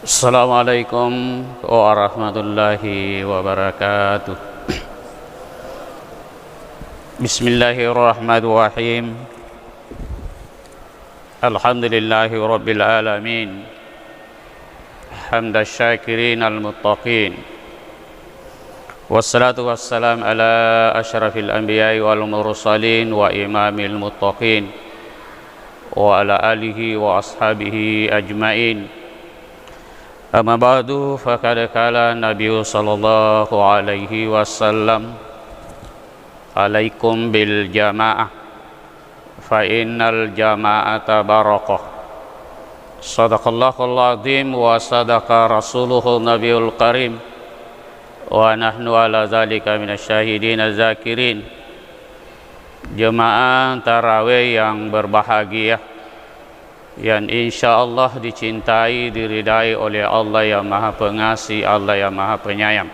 Assalamualaikum warahmatullahi wabarakatuh. Bismillahirrahmanirrahim. Alhamdulillahi rabbil alamin. Hamdas syakirin al-muttaqin. Wassalatu wassalam ala asyrafil anbiya'i wal mursalin wa imamil muttaqin wa ala alihi wa ashabihi ajmain. Amma ba'du, faqad qala Nabi sallallahu alaihi wasallam, alaikum bil jamaah fa innal jama'ata barakah. Sadaqallahul azim wa sadaqa rasuluhu nabiyul karim wa nahnu ala zalika minasyahidin az-zakirin. Jemaah tarawih yang berbahagia, yang insyaallah dicintai, diridai oleh Allah yang Maha Pengasih, Allah yang Maha Penyayang.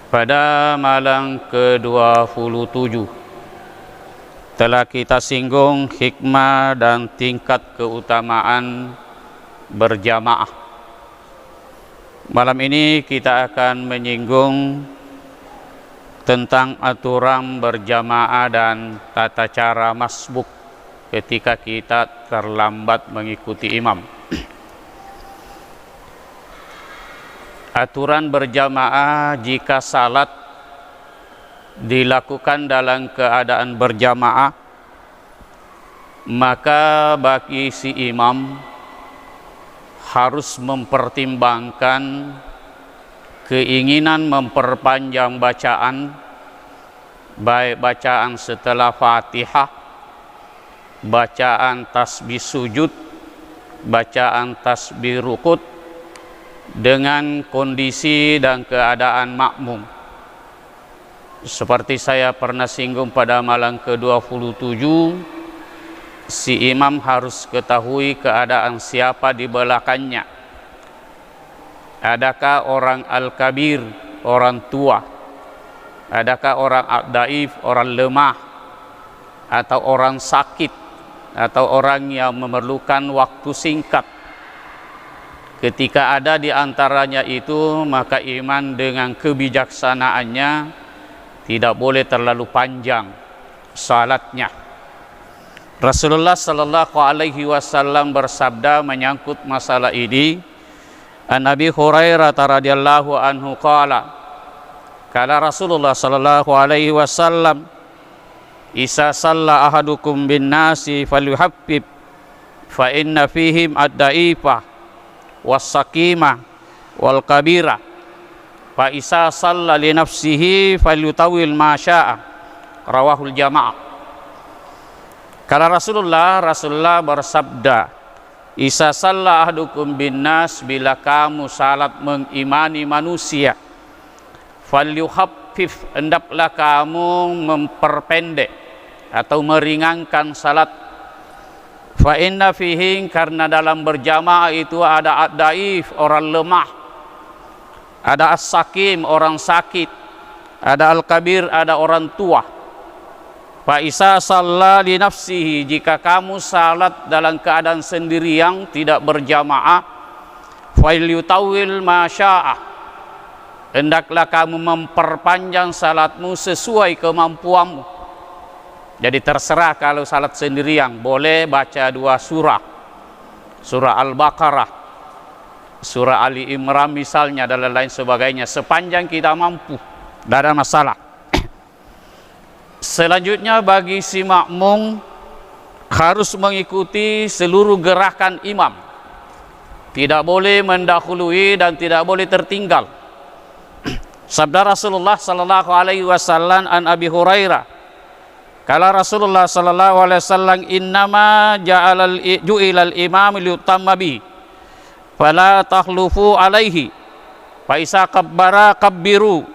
Pada malam ke-27 telah kita singgung hikmah dan tingkat keutamaan berjamaah. Malam ini kita akan menyinggung tentang aturan berjamaah dan tata cara masbuk ketika kita terlambat mengikuti imam. Aturan berjamaah jika salat dilakukan dalam keadaan berjamaah, maka bagi si imam harus mempertimbangkan keinginan memperpanjang bacaan, baik bacaan setelah Fatihah, bacaan tasbih sujud, bacaan tasbih rukut, dengan kondisi dan keadaan makmum. Seperti saya pernah singgung pada malam ke-27, si imam harus ketahui keadaan siapa di belakangnya. Adakah orang al-kabir, orang tua? Adakah orang ad-daif, orang lemah? Atau orang sakit? Atau orang yang memerlukan waktu singkat? Ketika ada di antaranya itu, maka iman dengan kebijaksanaannya tidak boleh terlalu panjang salatnya. Rasulullah sallallahu alaihi wasallam bersabda menyangkut masalah ini, an Abi Hurairah radhiyallahu anhu qala, kala Rasulullah sallallahu alaihi wasallam, isa salla ahadukum bin nasi falyuhabbib fa inna fihim ad-da'ifa was-sakima wal kabira fa isa salla li nafsihi falyutawil ma syaa, rawahul jamaah. Kala Rasulullah bersabda, isa salla ahadukum bin nas, bila kamu salat mengimani manusia, falyuhaffif, hendaklah kamu memperpendek atau meringankan salat. Fa inna fihi, karena dalam berjamaah itu ada ad-daif, orang lemah, ada as-sakim, orang sakit, ada al-kabir, ada orang tua. Fa isa shalla li nafsihi, jika kamu salat dalam keadaan sendirian tidak berjamaah, falyutawil ma syaa, hendaklah kamu memperpanjang salatmu sesuai kemampuanmu. Jadi terserah, kalau salat sendirian boleh baca 2 surah, surah Al-Baqarah, surah Ali Imran misalnya, dan lain sebagainya, sepanjang kita mampu, tidak ada masalah. Selanjutnya bagi si makmum harus mengikuti seluruh gerakan imam, tidak boleh mendahului dan tidak boleh tertinggal. Sabda Rasulullah sallallahu alaihi wasallam an Abi Hurairah, kala Rasulullah sallallahu alaihi wasallam, innama ju'ilal imam liyutamma bi fala takhlufu alaihi fa isa kabbara kabbiru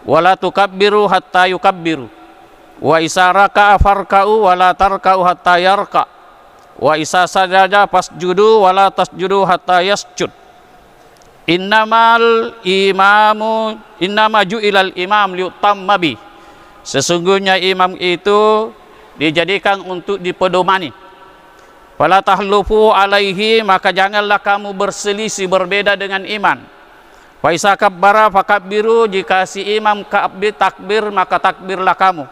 wala tukabbiru hatta yukabbiru wa isa raka'a farka'u wala tarka'u hatta yarka wa isa sajada fasjudu wala tasjudu hatta yasjud. Innama ju'ilal imam liyutamma bi, sesungguhnya imam itu dijadikan untuk dipedomani. Fala tahlufu alaihi, maka janganlah kamu berselisih berbeda dengan iman. Fa isa kabbara fakabbiru, jika si imam takbir maka takbirlah kamu.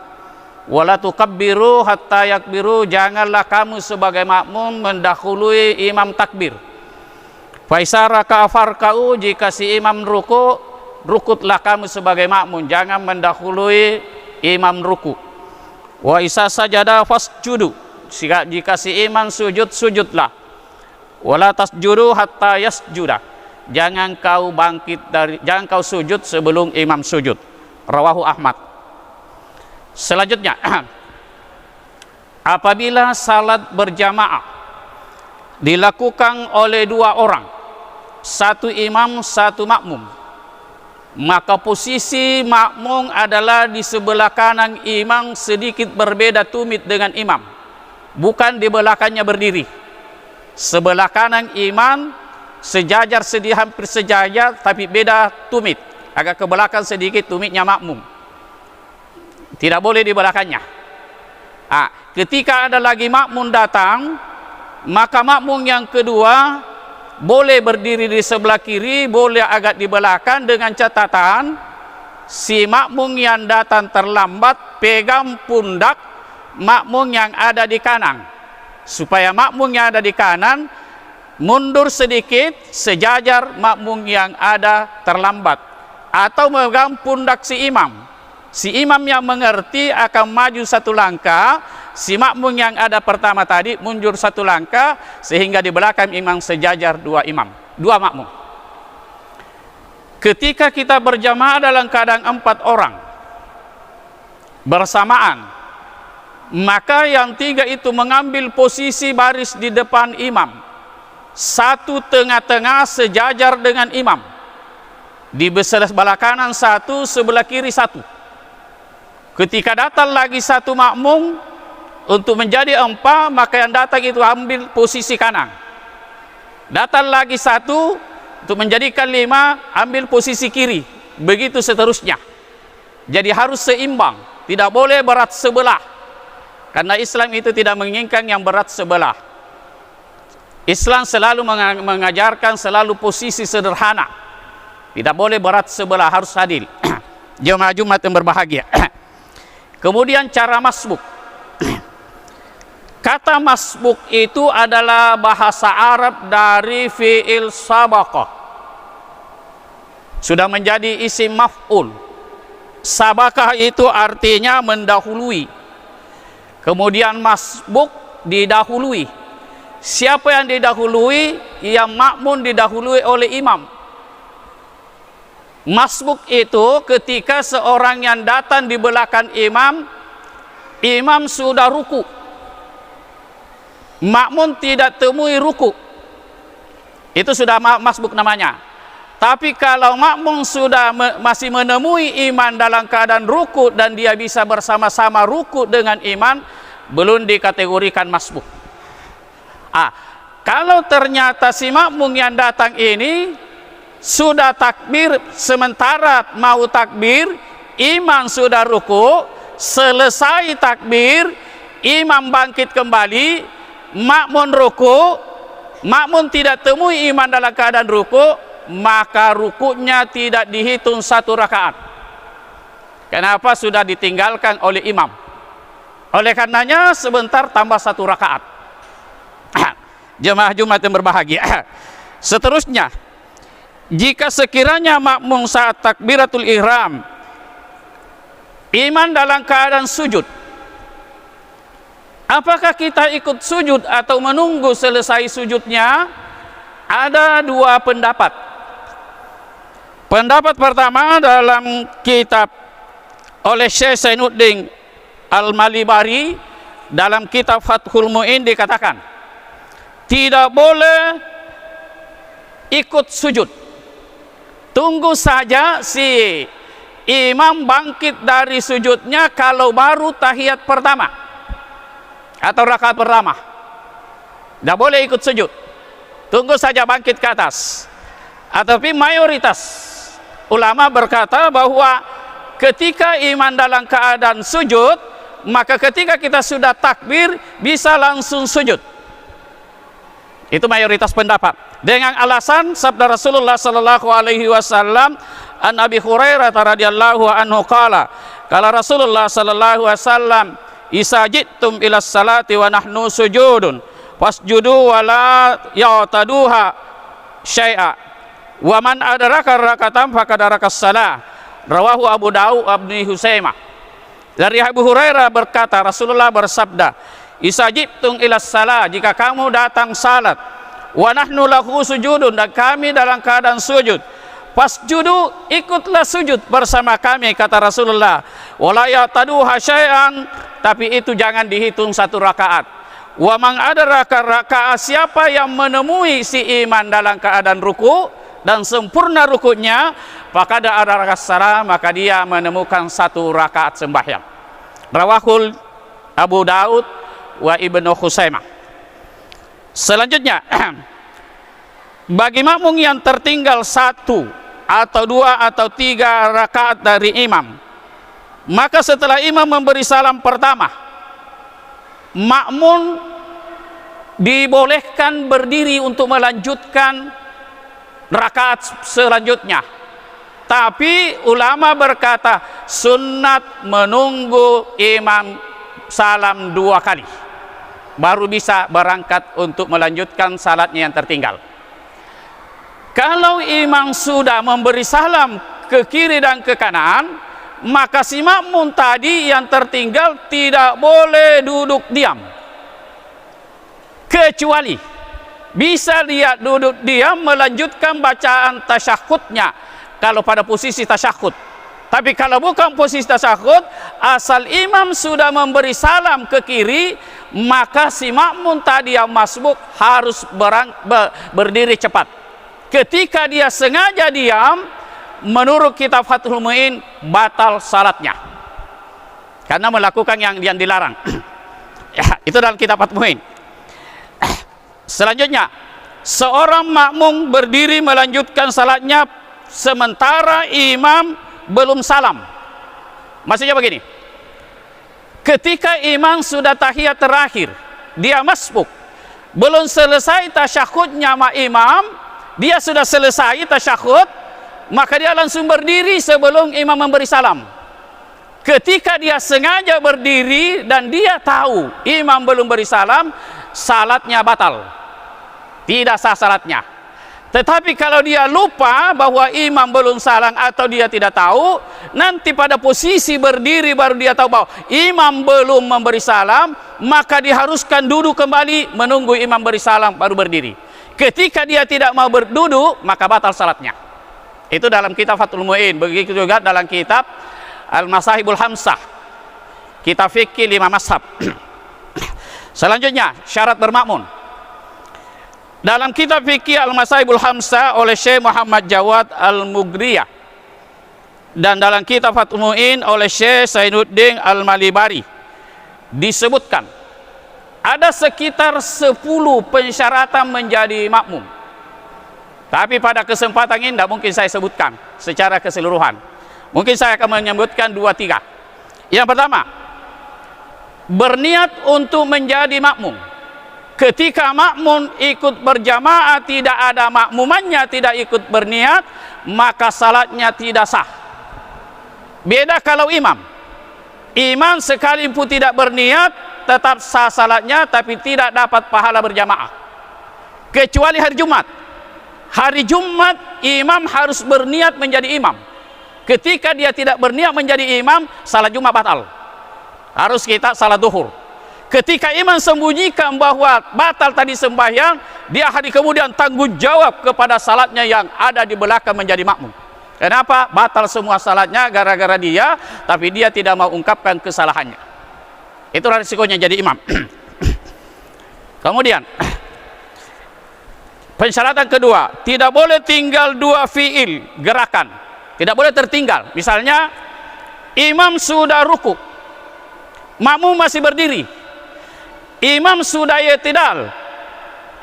Wala tukabbiru hatta yakbiru, janganlah kamu sebagai makmum mendahului imam takbir. Fa isa raka'a farka'u, jika si imam ruku, rukutlah kamu sebagai makmum, jangan mendahului imam ruku. Wa isa sajada fasjudu, jika si imam sujud, sujudlah. Wala tasjudu hatta yasjuda, jangan kau sujud sebelum imam sujud. Rawahu Ahmad. Selanjutnya, apabila salat berjamaah dilakukan oleh dua orang, satu imam satu makmum, maka posisi makmum adalah di sebelah kanan imam, sedikit berbeda tumit dengan imam, bukan di belakangnya berdiri. Sebelah kanan imam sejajar, hampir sejajar, tapi beda tumit, agak ke belakang sedikit tumitnya makmum, tidak boleh di belakangnya. Ketika ada lagi makmum datang, maka makmum yang kedua boleh berdiri di sebelah kiri, boleh agak di belakang, dengan catatan si makmum yang datang terlambat pegang pundak makmum yang ada di kanan, supaya makmum yang ada di kanan mundur sedikit sejajar makmum yang ada terlambat, atau memegang pundak si imam. Si imam yang mengerti akan maju satu langkah, si makmum yang ada pertama tadi mundur satu langkah, sehingga di belakang imam sejajar dua makmum. Ketika kita berjamaah dalam keadaan 4 orang bersamaan, maka yang 3 itu mengambil posisi baris di depan imam, satu tengah-tengah sejajar dengan imam, di sebelah kanan satu, sebelah kiri satu. Ketika datang lagi satu makmum untuk menjadi 4, maka yang datang itu ambil posisi kanan. Datang lagi satu untuk menjadikan 5, ambil posisi kiri. Begitu seterusnya. Jadi harus seimbang, tidak boleh berat sebelah, karena Islam itu tidak menginginkan yang berat sebelah. Islam selalu mengajarkan selalu posisi sederhana, tidak boleh berat sebelah, harus adil. Jemaah Jumat yang berbahagia. Kemudian cara masbuk. Kata masbuk itu adalah bahasa Arab dari fi'il sabaqah, sudah menjadi isim maf'ul. Sabaqah itu artinya mendahului. Kemudian masbuk didahului. Siapa yang didahului? Yang makmum didahului oleh imam. Masbuk itu ketika seorang yang datang di belakang imam, imam sudah ruku, makmum tidak temui ruku, itu sudah masbuk namanya. Tapi kalau makmum sudah masih menemui imam dalam keadaan ruku dan dia bisa bersama-sama ruku dengan imam, belum dikategorikan masbuk. Kalau ternyata si makmum yang datang ini sudah takbir, sementara mau takbir, imam sudah ruku, selesai takbir, imam bangkit kembali, makmum ruku, makmum tidak temui imam dalam keadaan ruku, maka rukunya tidak dihitung 1 rakaat. Kenapa? Sudah ditinggalkan oleh imam. Oleh karenanya sebentar tambah 1 rakaat. Jemaah Jumat yang berbahagia. Seterusnya, jika sekiranya makmum saat takbiratul ihram, imam dalam keadaan sujud, apakah kita ikut sujud atau menunggu selesai sujudnya? Ada 2 pendapat. Pendapat pertama dalam kitab oleh Syekh Zainuddin Al-Malibari dalam kitab Fathul Mu'in dikatakan, tidak boleh ikut sujud. Tunggu saja si imam bangkit dari sujudnya kalau baru tahiyat pertama atau rakaat pertama. Tidak boleh ikut sujud. Tunggu saja bangkit ke atas. Tapi mayoritas ulama berkata bahwa ketika imam dalam keadaan sujud, maka ketika kita sudah takbir bisa langsung sujud. Itu mayoritas pendapat. Dengan alasan sabda Rasulullah sallallahu alaihi wasallam, an Abi Hurairah radhiyallahu anhu qala, kala Rasulullah sallallahu alaihi wasallam, isajitum ila salati wa nahnu sujudun fasjudu wa la ya'taduha syai'a wa man adraka rakatan faqad adraka shalah. Rawahu Abu Daud Ibnu Husaimah. Dari Abu Hurairah berkata, Rasulullah bersabda, isajibtum ila salat, jika kamu datang salat, wa nahnu lahu sujudun, dan kami dalam keadaan sujud, fasjudu, ikutlah sujud bersama kami, kata Rasulullah. Wala ya'taduha syai'an, tapi itu jangan dihitung satu rakaat. Wa man adraka rakaat, siapa yang menemui si iman dalam keadaan ruku dan sempurna rukuknya, maka ada rakaat, maka dia menemukan satu rakaat sembahyang. Rawahul Abu Daud wa Ibnu Husaimah. Selanjutnya, bagi makmum yang tertinggal satu atau dua atau tiga rakaat dari imam, maka setelah imam memberi salam pertama, makmum dibolehkan berdiri untuk melanjutkan rakaat selanjutnya. Tapi ulama berkata sunnat menunggu imam salam 2 kali baru bisa berangkat untuk melanjutkan salatnya yang tertinggal. Kalau imam sudah memberi salam ke kiri dan ke kanan, maka si makmum tadi yang tertinggal tidak boleh duduk diam, kecuali bisa dia duduk diam melanjutkan bacaan tasyahudnya kalau pada posisi tasyahud. Tapi kalau bukan posisi tasyahud, asal imam sudah memberi salam ke kiri, maka si makmum tadi yang masbuk harus berdiri cepat. Ketika dia sengaja diam, menurut kitab Fathul Mu'in, batal salatnya karena melakukan yang dilarang. Ya, itu dalam kitab Fathul Mu'in. Selanjutnya, seorang makmum berdiri melanjutkan salatnya sementara imam belum salam. Maksudnya begini, ketika imam sudah tahiyat terakhir, dia masbuk, belum selesai tasyahudnya sama imam, dia sudah selesai tasyahud, maka dia langsung berdiri sebelum imam memberi salam. Ketika dia sengaja berdiri dan dia tahu imam belum beri salam, salatnya batal, tidak sah salatnya. Tetapi kalau dia lupa bahwa imam belum salam atau dia tidak tahu, nanti pada posisi berdiri baru dia tahu bahwa imam belum memberi salam, maka diharuskan duduk kembali menunggu imam beri salam baru berdiri. Ketika dia tidak mau berduduk, maka batal salatnya. Itu dalam kitab Fathul Mu'in. Begitu juga dalam kitab Al-Masahibul Hamsah, kitab fikih 5 mazhab. Selanjutnya, syarat bermakmum. Dalam kitab fikih Al-Masahibul Hamsah oleh Syekh Muhammad Jawad Al-Mughriyah, dan dalam kitab Fathul Mu'in oleh Syekh Zainuddin Al-Malibari, disebutkan ada sekitar 10 pensyaratan menjadi makmum. Tapi pada kesempatan ini tidak mungkin saya sebutkan secara keseluruhan. Mungkin saya akan menyebutkan 2-3. Yang pertama, berniat untuk menjadi makmum. Ketika makmum ikut berjamaah, tidak ada makmumannya tidak ikut berniat, maka salatnya tidak sah. Beda kalau imam. Imam sekalipun tidak berniat, tetap sah salatnya, tapi tidak dapat pahala berjamaah. Kecuali hari Jumat. Hari Jumat, imam harus berniat menjadi imam. Ketika dia tidak berniat menjadi imam, salat Jumat batal. Harus kita salat duhur. Ketika imam sembunyikan bahwa batal tadi sembahyang, dia hari kemudian tanggung jawab kepada salatnya yang ada di belakang menjadi makmum. Kenapa? Batal semua salatnya gara-gara dia, tapi dia tidak mau ungkapkan kesalahannya. Itu risikonya jadi imam. Kemudian, pensyaratan kedua, tidak boleh tinggal 2 fiil, gerakan. Tidak boleh tertinggal. Misalnya, imam sudah ruku, makmum masih berdiri. Imam sudah i'tidal,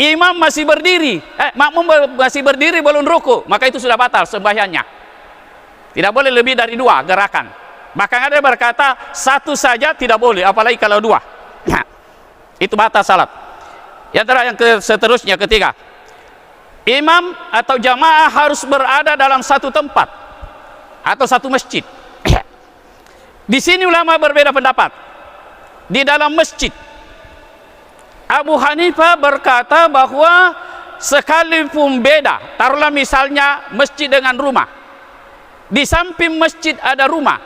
imam masih berdiri, makmum masih berdiri belum ruku, maka itu sudah batal sembahyangnya. Tidak boleh lebih dari 2 gerakan. Bahkan ada yang berkata 1 saja tidak boleh, apalagi kalau 2. Nah, itu batal salat. Seterusnya ketiga, imam atau jamaah harus berada dalam satu tempat atau satu masjid. Di sini ulama berbeda pendapat. Di dalam masjid, Abu Hanifah berkata bahwa sekalipun beda, taruhlah misalnya masjid dengan rumah, di samping masjid ada rumah,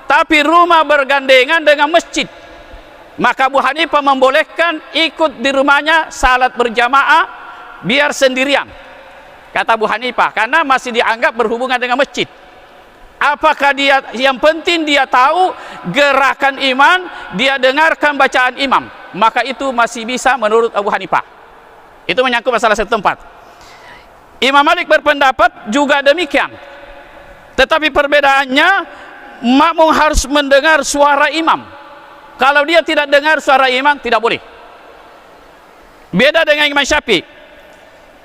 tapi rumah bergandengan dengan masjid, maka Abu Hanifah membolehkan ikut di rumahnya salat berjamaah biar sendirian, kata Abu Hanifah, karena masih dianggap berhubungan dengan masjid. Apakah dia, yang penting dia tahu gerakan iman, dia dengarkan bacaan imam, maka itu masih bisa menurut Abu Hanifah. Itu menyangkut masalah satu tempat. Imam Malik berpendapat juga demikian, tetapi perbedaannya makmum harus mendengar suara imam. Kalau dia tidak dengar suara imam, tidak boleh. Beda dengan Imam Syafi'i.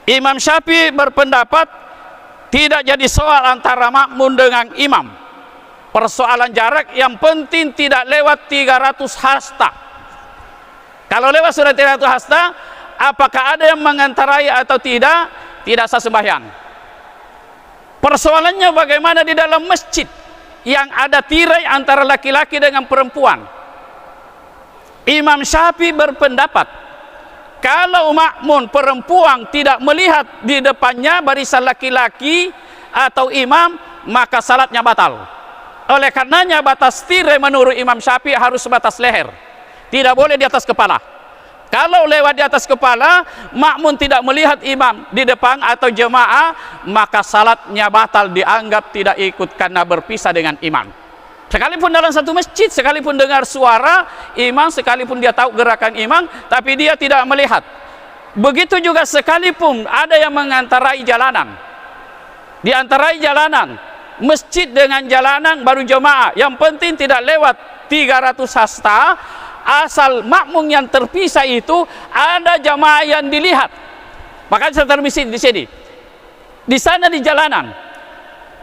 Imam Syafi'i berpendapat tidak jadi soal antara makmum dengan imam. Persoalan jarak, yang penting tidak lewat 300 hasta. Kalau lewat sudah 300 hasta, apakah ada yang mengantarai atau tidak, tidak sah sembahyang. Persoalannya bagaimana di dalam masjid yang ada tirai antara laki-laki dengan perempuan. Imam Syafi'i berpendapat kalau makmum perempuan tidak melihat di depannya barisan laki-laki atau imam, maka salatnya batal. Oleh karenanya batas tirai menurut Imam Syafi'i harus sebatas leher, tidak boleh di atas kepala. Kalau lewat di atas kepala, makmum tidak melihat imam di depan atau jemaah, maka salatnya batal, dianggap tidak ikut karena berpisah dengan imam. Sekalipun dalam satu masjid, sekalipun dengar suara imam, sekalipun dia tahu gerakan imam, tapi dia tidak melihat. Begitu juga sekalipun ada yang mengantarai jalanan, di antarai jalanan, masjid dengan jalanan baru jemaah, yang penting tidak lewat 300 hasta, asal makmum yang terpisah itu ada jamaah yang dilihat. Makanya saya termisi di sini, di sana di jalanan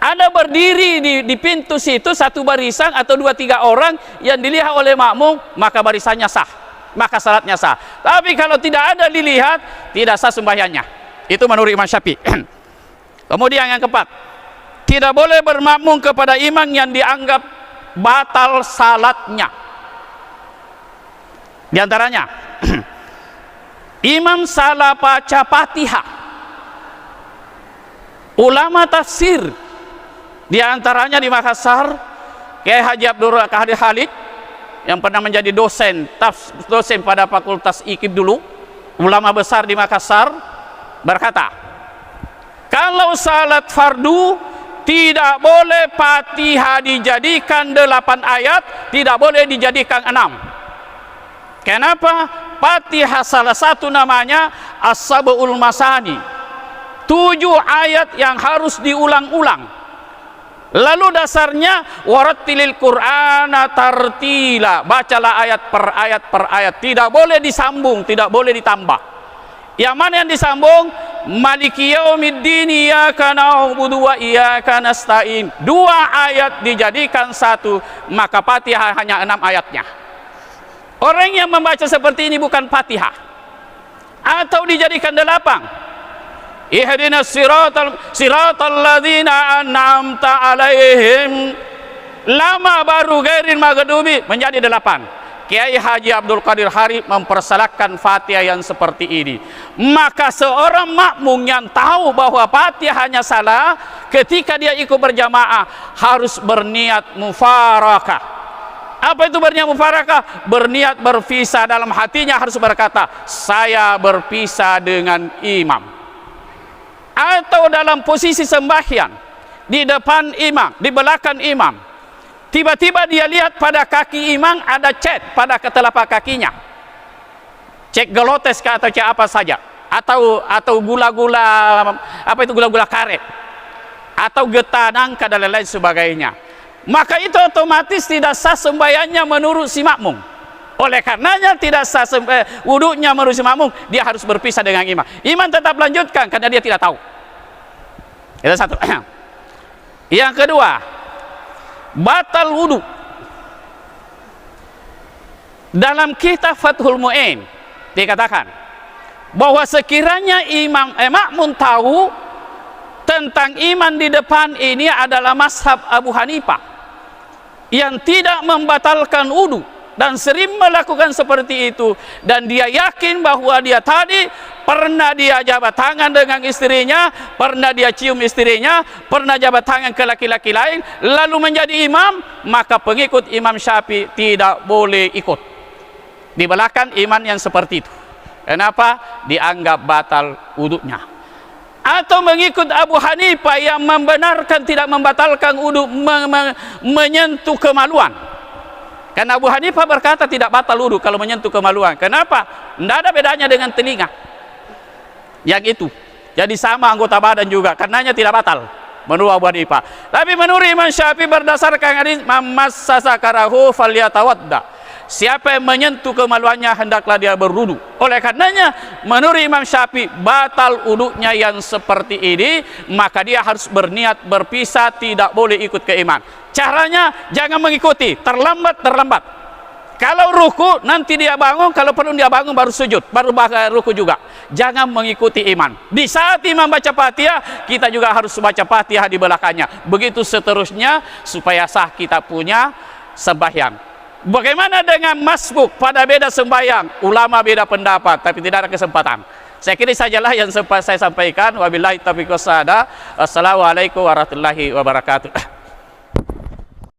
ada berdiri di pintu situ satu barisan atau 2-3 orang yang dilihat oleh makmum, maka barisannya sah, maka salatnya sah. Tapi kalau tidak ada dilihat, tidak sah sembahyangnya. Itu menurut Imam Syafi'i. Kemudian yang keempat, tidak boleh bermakmum kepada imam yang dianggap batal salatnya. Di antaranya imam salah baca Fatihah. Ulama tafsir di antaranya di Makassar, Kiai Haji Abdul Qadir Khalid yang pernah menjadi dosen pada Fakultas IKIP dulu, ulama besar di Makassar, berkata, kalau salat fardu tidak boleh Fatihah dijadikan 8 ayat, tidak boleh dijadikan 6. Kenapa? Fatihah salah satu namanya As-Sab'ul Masani, 7 ayat yang harus diulang-ulang. Lalu dasarnya warattilil Qur'ana tartila, bacalah ayat per ayat, tidak boleh disambung, tidak boleh ditambah. Yang mana yang disambung? Maliki yaumiddin iyyaka na'budu wa iyyaka nasta'in. 2 ayat dijadikan 1, maka Fatihah hanya 6 ayatnya. Orang yang membaca seperti ini bukan Fatihah, atau dijadikan 8. Ihdinas siratal ladzina an'amta alaihim, lama baru ghairil maghdubi, menjadi 8. Kiai Haji Abdul Qadir Khalid mempersalahkan Fatihah yang seperti ini. Maka seorang makmum yang tahu bahwa Fatihahnya salah, ketika dia ikut berjamaah harus berniat mufarakah. Apa itu berniat mufarakah? Berniat berpisah, dalam hatinya harus berkata, saya berpisah dengan imam. Atau dalam posisi sembahyang, di depan imam, di belakang imam, tiba-tiba dia lihat pada kaki imam ada cat pada telapak kakinya, cek gelotes atau cek apa saja, atau gula-gula, apa itu gula-gula karet, atau getah nangka dan lain-lain sebagainya, maka itu otomatis tidak sah sembahyangnya menurut si makmum. Oleh karenanya tidak sah wudunya menurut si makmum, dia harus berpisah dengan imam. Imam tetap lanjutkan karena dia tidak tahu. Itu satu. Yang kedua, batal wudu. Dalam kitab Fathul Mu'in dikatakan, bahwa sekiranya makmum tahu tentang iman di depan ini adalah mazhab Abu Hanifah yang tidak membatalkan wudu dan sering melakukan seperti itu, dan dia yakin bahwa dia tadi pernah dia jabat tangan dengan istrinya, pernah dia cium istrinya, pernah jabat tangan ke laki-laki lain, lalu menjadi imam, maka pengikut Imam Syafi'i tidak boleh ikut di belakang iman yang seperti itu. Kenapa? Dianggap batal wudunya. Atau mengikut Abu Hanifah yang membenarkan tidak membatalkan wudu menyentuh kemaluan. Karena Abu Hanifah berkata tidak batal wudu kalau menyentuh kemaluan. Kenapa? Tidak ada bedanya dengan telinga. Yang itu. Jadi sama anggota badan juga. Karenanya tidak batal menurut Abu Hanifah. Tapi menurut Imam Syafi'i berdasarkan hadis mamassa sakarahu falyatawadda. Siapa yang menyentuh kemaluannya hendaklah dia berwudu. Oleh karenanya menurut Imam Syafi'i batal wudunya yang seperti ini, maka dia harus berniat berpisah, tidak boleh ikut ke imam. Caranya jangan mengikuti, terlambat. Kalau ruku nanti dia bangun, kalau perlu dia bangun baru sujud, baru ruku juga. Jangan mengikuti imam. Di saat imam baca Fatihah, kita juga harus baca Fatihah di belakangnya. Begitu seterusnya supaya sah kita punya sembahyang. Bagaimana dengan masbuk? Pada beda sembahyang, ulama beda pendapat, tapi tidak ada kesempatan. Saya kira sajalah yang sempat saya sampaikan. Wabillahi taufiq wal hidayah. Assalamualaikum warahmatullahi wabarakatuh.